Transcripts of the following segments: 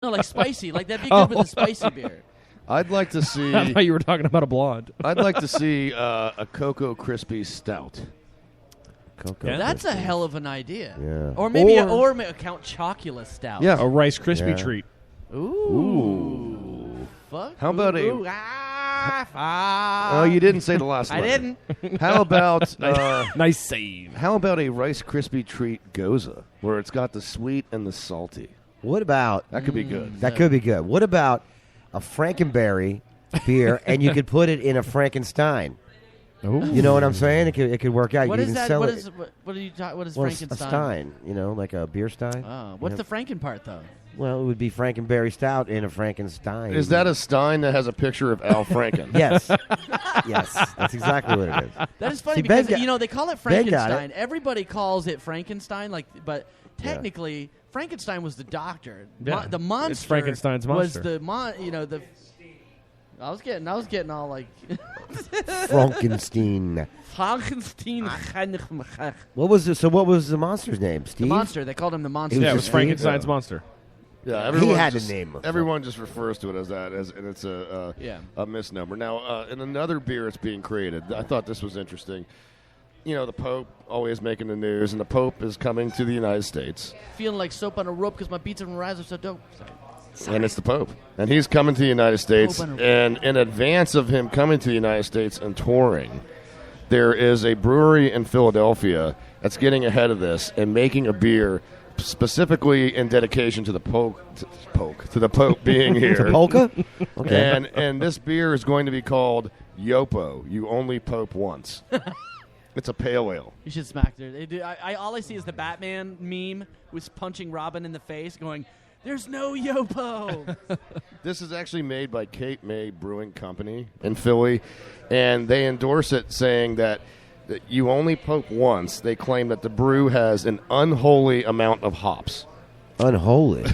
No, like spicy. Like that'd be good with a spicy beer. I'd like to see. I thought you were talking about a blonde. I'd like to see a Cocoa Crispy Stout. That's a hell of an idea. Yeah. Or maybe a Count Chocula Stout. Yeah. A Rice Krispie treat. Ooh. Fuck. How about Ooh. Oh, you didn't say the last one. I didn't. How about nice save. How about a Rice Krispie treat Goza, where it's got the sweet and the salty? What about that? Could be good. That could be good. What about a Frankenberry beer, and you could put it in a Frankenstein? Ooh. You know what I'm saying? It could work out. What you is can that? Sell What it. is what are you what is Well, Frankenstein? a stein, like a beer stein. Oh, what's the Franken part though? Well, it would be Frankenberry Stout in a Frankenstein. Is that a stein that has a picture of Al Franken? Yes. Yes, that's exactly what it is. That is funny See, because Ben they call it Ben got Frankenstein. it. Everybody calls it Frankenstein, but technically Frankenstein was the doctor. Yeah. The monster. It's Frankenstein's monster. Was the the. I was getting all like Frankenstein. Frankenstein. What was it? So what was the monster's name? Steve. The monster. They called him the monster. Yeah, it was Frankenstein's monster. Yeah, everyone had just, a name. Everyone just refers to it as that, and it's a misnomer. Now, in another beer that's being created, I thought this was interesting. The Pope always making the news, and the Pope is coming to the United States. Feeling like soap on a rope because my beats and rides are so dope. Sorry. And it's the Pope. And he's coming to the United States. And in advance of him coming to the United States and touring, there is a brewery in Philadelphia that's getting ahead of this and making a beer specifically in dedication to the Pope being here. To polka? Okay. And this beer is going to be called Yopo. You only Pope once. It's a pale ale. You should smack there. All I see is the Batman meme with punching Robin in the face going, "There's no Yopo." This is actually made by Cape May Brewing Company in Philly, and they endorse it saying that you only Pope once. They claim that the brew has an unholy amount of hops. Unholy?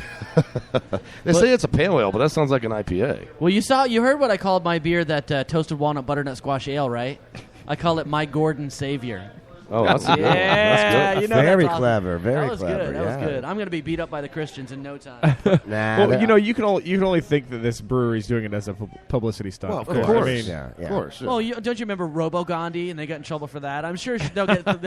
They say it's a pale ale, but that sounds like an IPA. Well, you heard what I called my beer, that toasted walnut butternut squash ale, right? I call it my Gordon Savior. Oh, that's good. Yeah, That's good. Very awesome. clever. Very that was clever. Good. That was good. I'm going to be beat up by the Christians in no time. Nah, Well, you can only think that this brewery's doing it as a publicity stunt. Well, of I course. mean, Of course. Yeah. Well, don't you remember Robo Gandhi and they got in trouble for that? I'm sure they'll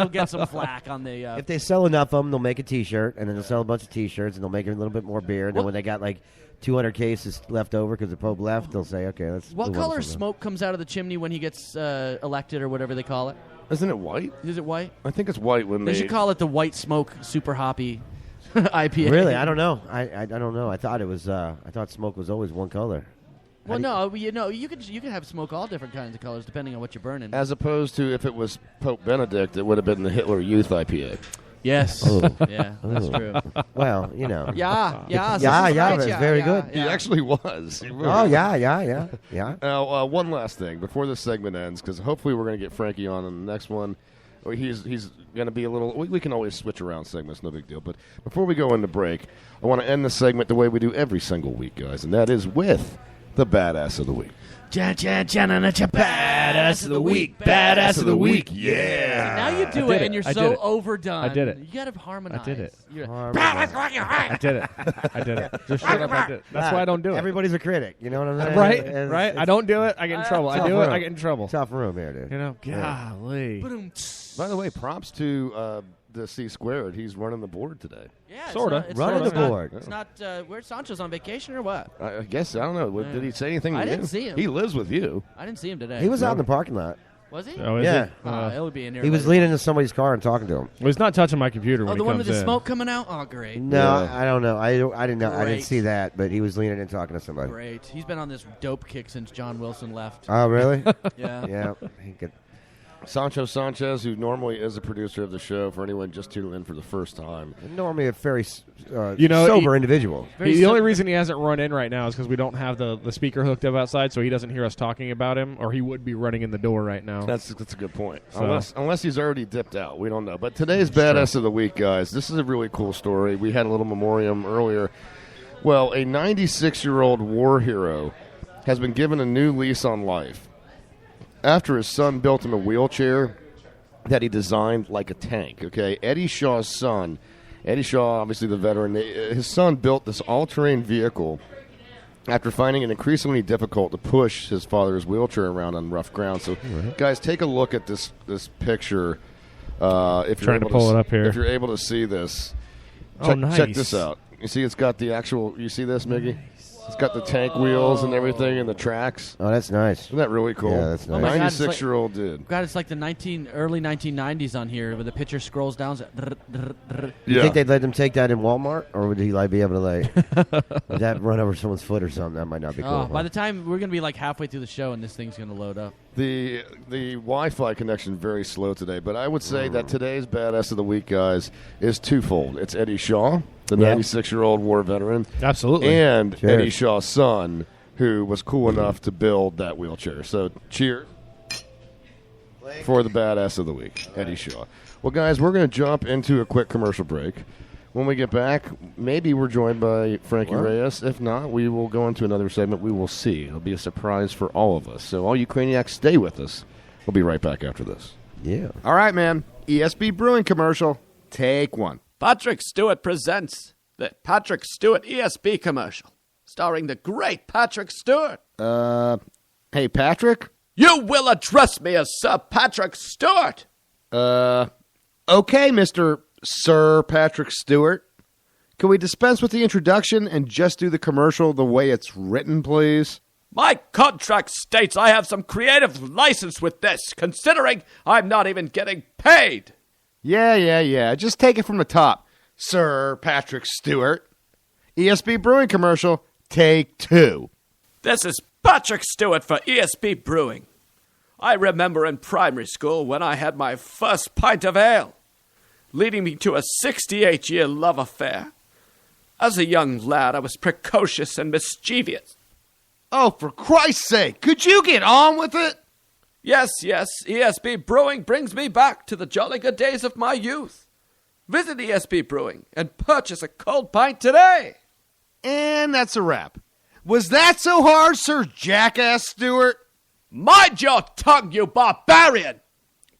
get some flack on the. If they sell enough of them, they'll make a T-shirt, and then they'll sell a bunch of T-shirts, and they'll make a little bit more beer. And then when they got like 200 cases left over because the Pope left, they'll say, "Okay, let's." What color smoke comes out of the chimney when he gets elected or whatever they call it? Isn't it white? Is it white? I think it's white when They should call it the White Smoke Super Hoppy IPA. Really, I don't know. I don't know. I thought it was. I thought smoke was always one color. Well, no, you can have smoke all different kinds of colors depending on what you're burning. As opposed to if it was Pope Benedict, it would have been the Hitler Youth IPA. Yes. Oh. Yeah, that's true. Well, Yeah. That's very good. He actually was. He really Oh, was. yeah. Now, one last thing before this segment ends, because hopefully we're going to get Frankie on in the next one. He's going to be a little. We can always switch around segments, no big deal. But before we go into break, I want to end the segment the way we do every single week, guys, and that is with the Badass of the Week. Badass of the week. Badass of the week. Yeah. Now you do it, and you're I so did it. overdone. I did it. You got to harmonize. I did it. Harmonize. I did it. I did it. Just shut up. I did it. That's why I don't do it. Everybody's a critic. You know what I'm saying? Right? Right? I don't do it. I get in trouble. I do it. I get in trouble. Tough room here, dude. You know? Golly. By the way, props to the C Squared. He's running the board today. Yeah, Sorta. It's Running not, the board. It's not. Where's Sancho's on vacation or what? I guess I don't know. Did he say anything? I to didn't you? see him. He lives with you. I didn't see him today. He was out in the parking lot. Was he? Oh, is Yeah. it? It would be in here. He was later. leaning into somebody's car and talking to him. Well, he's not touching my computer when Oh, he the one comes with the in. smoke coming out. Oh, great. No, Yeah. I don't know. I didn't know. I Great. didn't see that, but he was leaning and talking to somebody. Great. He's been on this dope kick since John Wilson left. Oh, really? Yeah. Yeah. He could. Sancho Sanchez, who normally is a producer of the show, for anyone just tuning in for the first time. Normally a very sober individual. The only reason he hasn't run in right now is because we don't have the speaker hooked up outside, so he doesn't hear us talking about him, or he would be running in the door right now. That's a good point. So. Unless he's already dipped out. We don't know. But today's Badass of the Week, guys, this is a really cool story. We had a little memoriam earlier. Well, a 96-year-old war hero has been given a new lease on life after his son built him a wheelchair that he designed like a tank. Okay, Eddie Shaw's son Eddie Shaw, obviously the veteran, his son built this all-terrain vehicle after finding it increasingly difficult to push his father's wheelchair around on rough ground. So, guys, take a look at this picture. If you're able to pull it up here, if you're able to see this, check this out. You see, it's got the actual. You see this, Miggy? It's got the tank wheels and everything and the tracks. Oh, that's nice. Isn't that really cool? Yeah, that's nice. 96-year-old dude. God, it's like the early 1990s on here, where the picture scrolls down. You think they'd let them take that in Walmart, or would he be able to would that run over someone's foot or something? That might not be cool. By the time we're gonna be like halfway through the show, and this thing's gonna load up. The Wi-Fi connection very slow today, but I would say that today's badass of the week, guys, is twofold. It's Eddie Shaw, the 96-year-old war veteran, absolutely, and Eddie Shaw's son, who was cool enough to build that wheelchair. So, cheers for the badass of the week, Eddie Shaw. Well, guys, we're going to jump into a quick commercial break. When we get back, maybe we're joined by Frankie Reyes. If not, we will go into another segment. We will see. It'll be a surprise for all of us. So all you Craniacs, stay with us. We'll be right back after this. Yeah. All right, man. ESB Brewing commercial. Take one. Patrick Stewart presents the Patrick Stewart ESB commercial, starring the great Patrick Stewart. Hey, Patrick? You will address me as Sir Patrick Stewart. Okay, Mr. Sir Patrick Stewart. Can we dispense with the introduction and just do the commercial the way it's written, please? My contract states I have some creative license with this, considering I'm not even getting paid. Yeah. Just take it from the top. Sir Patrick Stewart. ESB Brewing commercial, take 2. This is Patrick Stewart for ESB Brewing. I remember in primary school when I had my first pint of ale, leading me to a 68-year love affair. As a young lad, I was precocious and mischievous. Oh, for Christ's sake, could you get on with it? Yes, ESB Brewing brings me back to the jolly good days of my youth. Visit ESB Brewing and purchase a cold pint today. And that's a wrap. Was that so hard, Sir Jackass Stewart? Mind your tongue, you barbarian!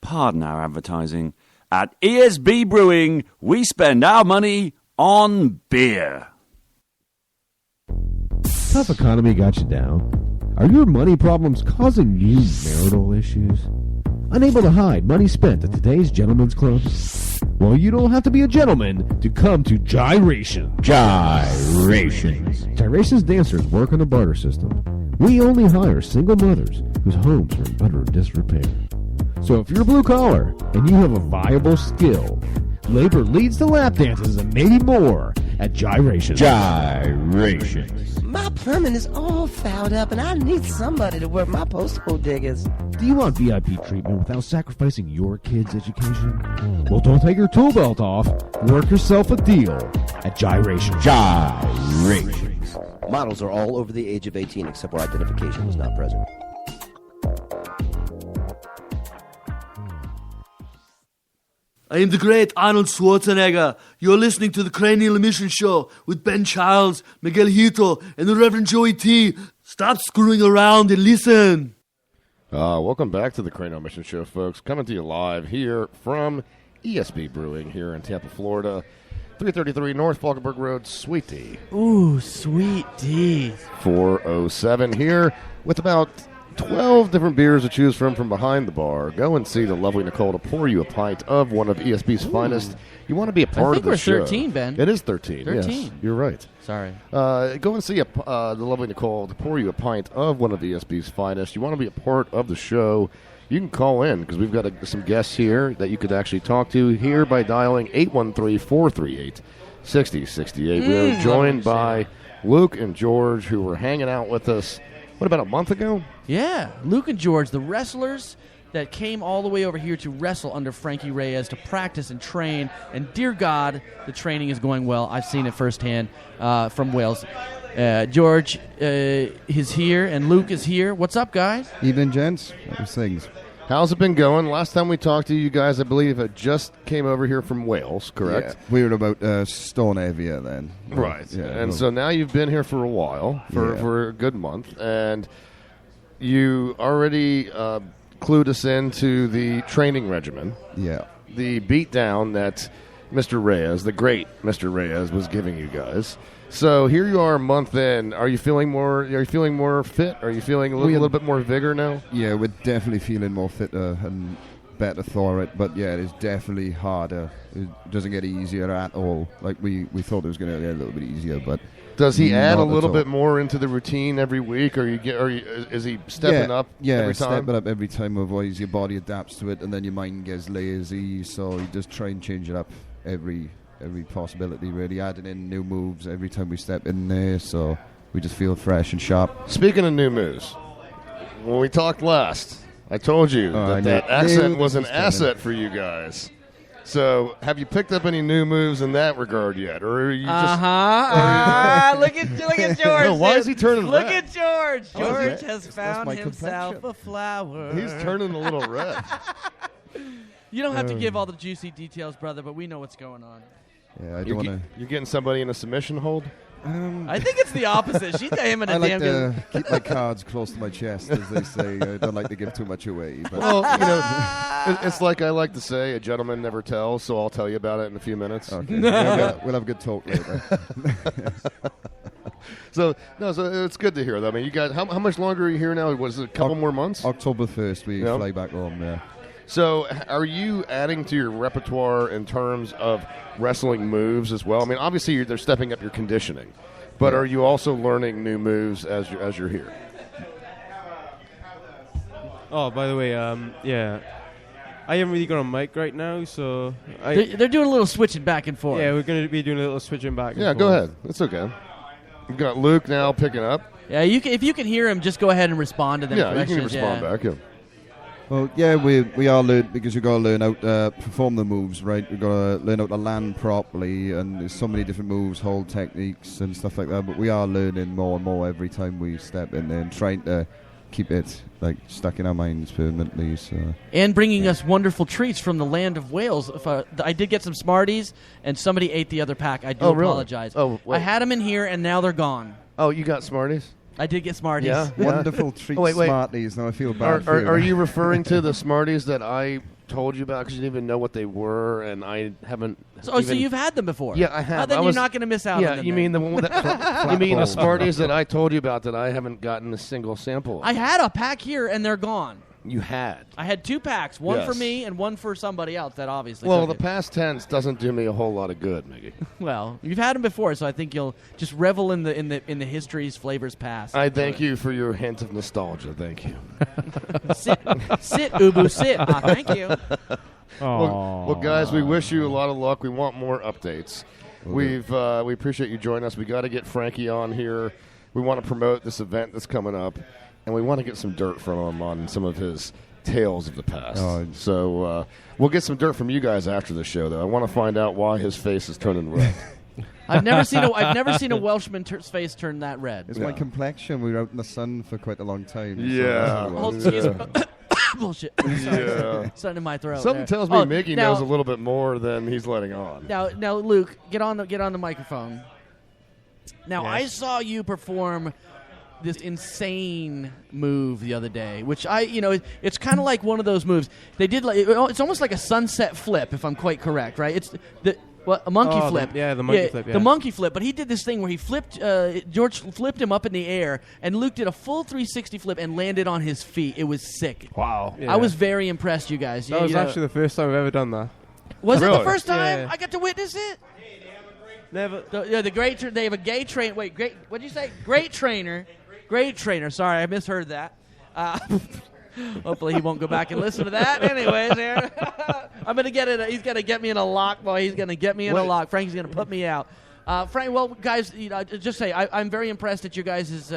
Pardon our advertising. At ESB Brewing, we spend our money on beer. Tough economy got you down? Are your money problems causing you marital issues? Unable to hide money spent at today's gentlemen's clubs? Well, you don't have to be a gentleman to come to Gyration. Gyrations. Gyrations dancers work on a barter system. We only hire single mothers whose homes are in utter disrepair. So if you're blue collar and you have a viable skill, labor leads to lap dances and maybe more at Gyrations. Gyrations. My plumbing is all fouled up and I need somebody to work my posthole diggers. Do you want VIP treatment without sacrificing your kids' education? Well, don't take your tool belt off. Work yourself a deal at Gyrations. Gyrations. Models are all over the age of 18 except where identification was not present. I am the great Arnold Schwarzenegger. You're listening to the Cranial Emission Show with Ben Childs, Miguel Hito, and the Reverend Joey T. Stop screwing around and listen. Welcome back to the Cranial Mission Show, folks. Coming to you live here from ESB Brewing here in Tampa, Florida. 333 North Falkenberg Road, Sweet D. Ooh, Sweet D. 407 here with about 12 different beers to choose from behind the bar. Go and see the lovely Nicole to pour you a pint of one of ESB's finest. You want to be a part of the show. I think we're 13, Ben. It is 13. 13. Yes, you're right. Sorry. Go and see the lovely Nicole to pour you a pint of one of ESB's finest. You want to be a part of the show, you can call in because we've got some guests here that you could actually talk to here by dialing 813-438-6068. We are joined by Luke and George, who were hanging out with us, what, about a month ago? Yeah, Luke and George, the wrestlers that came all the way over here to wrestle under Frankie Reyes to practice and train. And dear God, the training is going well. I've seen it firsthand from Wales. George is here and Luke is here. What's up, guys? Evening, gents. How's things? How's it been going? Last time we talked to you guys, I believe, had just came over here from Wales, correct? Yeah. We were about Stornavia then. Right. Yeah, and so now you've been here for a while, for a good month, and you already clued us into the training regimen. Yeah. The beatdown that Mr. Reyes, the great Mr. Reyes, was giving you guys. So here you are, a month in. Are you feeling more? Are you feeling more fit? Are you feeling a little bit more vigor now? Yeah, we're definitely feeling more fitter and better for it. But yeah, it is definitely harder. It doesn't get easier at all. Like we thought it was going to get a little bit easier, but does he add a little all. bit more into the routine every week, or is he stepping up? Yeah, every time? stepping up every time. Otherwise, your body adapts to it, and then your mind gets lazy. So you just try and change it up every possibility, really, adding in new moves every time we step in there, so we just feel fresh and sharp. Speaking of new moves, when we talked last, I told you that accent was an asset for you guys. So, have you picked up any new moves in that regard yet, or are you just? Look at George. No, why is he turning red? Look at George. George has found himself complexion. a flower. He's turning a little red. You don't have to give all the juicy details, brother, but we know what's going on. Yeah, I don't want to. You're getting somebody in a submission hold? I think it's the opposite. She's got him in a I like damn to good. keep my cards close to my chest, as they say. I don't like to give too much away. But Well, it's like I like to say, a gentleman never tells, so I'll tell you about it in a few minutes. okay, we'll have a good talk later. So it's good to hear, though. I mean, you guys, how much longer are you here now? Was it a couple more months? October 1st, we fly back home. Yeah. So, are you adding to your repertoire in terms of wrestling moves as well? I mean, obviously they're stepping up your conditioning, but are you also learning new moves as you're here? Oh, by the way, yeah, I haven't really got a mic right now, so They're doing a little switching back and forth. Yeah, we're going to be doing a little switching back. Yeah, and go forth. ahead. It's okay. We've got Luke now picking up. Yeah, if you can hear him, just go ahead and respond to them. Yeah, you can questions. respond back. Yeah. Well, yeah, we are learning, because we've got to learn how to perform the moves, right? We've got to learn how to land properly, and there's so many different moves, hold techniques and stuff like that, but we are learning more and more every time we step in there and trying to keep it stuck in our minds permanently. So. And bringing us wonderful treats from the land of Wales. I did get some Smarties, and somebody ate the other pack. I do apologize. Oh, wait. I had them in here, and now they're gone. Oh, you got Smarties? I did get Smarties. Yeah. Wonderful treats, wait. Smarties. Now I feel bad for you. Are you referring to the Smarties that I told you about because you didn't even know what they were, and I haven't. So you've had them before? Yeah, I have. Then you're not going to miss out. Yeah, on them you mean the one that? You mean the Smarties that I told you about that I haven't gotten a single sample of? I had a pack here, and they're gone. You had. I had 2 packs, one for Yes. me and one for somebody else. That obviously. Well, took the it. past tense doesn't do me a whole lot of good, Miggy. Well, you've had them before, so I think you'll just revel in the history's flavors past. I thank you for your hint of nostalgia. Thank you. sit, Ubu, sit. Thank you. Well, guys, we wish you a lot of luck. We want more updates. We appreciate you joining us. We got to get Frankie on here. We want to promote this event that's coming up, and we want to get some dirt from him on some of his tales of the past. So we'll get some dirt from you guys after the show, though. I want to find out why his face is turning red. I've never seen a Welshman's face turn that red. It's my complexion. We were out in the sun for quite a long time. Yeah. Bullshit. Yeah. Something in my throat. Something there. tells me Miggy knows a little bit more than he's letting on. Now, Luke, get on the microphone. Now, Yes. I saw you perform this insane move the other day, which it's kind of like one of those moves they did. It's almost like a sunset flip, if I'm quite correct, right? It's a monkey flip. The monkey flip. Yeah. The monkey flip. But he did this thing where he flipped. George flipped him up in the air, and Luke did a full 360 flip and landed on his feet. It was sick. Wow. Yeah. I was very impressed, you guys. That was actually the first time I've ever done that. Was it Really? the first time Yeah. I got to witness it? Never. The great. They have a gay train. Wait, great. What'd you say? Great trainer. Great trainer. Sorry, I misheard that. Hopefully he won't go back and listen to that. Anyways, here. I'm gonna get it. He's gonna get me in a lock, boy. He's gonna get me in a lock. Frank's gonna put me out. Frank. Well, guys, just say I'm very impressed at you guys'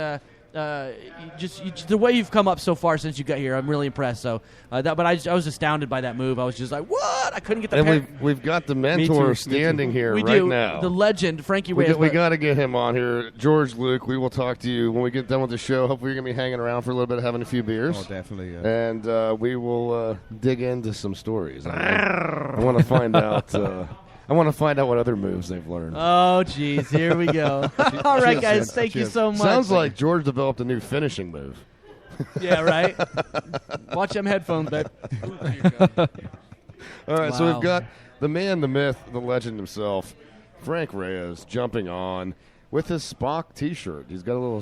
the way you've come up so far since you got here. I'm really impressed. So, but I was astounded by that move. I was just like, what? I couldn't get the. And we've got the mentor standing here we right do. now. The legend, Frankie Reyes. We got to get him on here. George, Luke, we will talk to you when we get done with the show. Hopefully you're going to be hanging around for a little bit, having a few beers. Oh, definitely. Yeah. And we will dig into some stories. I want to find out. I want to find out what other moves they've learned. Oh, geez. Here we go. All right, guys. Thank you so much. Sounds like George developed a new finishing move. Yeah, right? Watch them headphones, babe. All right, so Wow. we've got the man, the myth, the legend himself, Frank Reyes, jumping on with his Spock T-shirt. He's got a little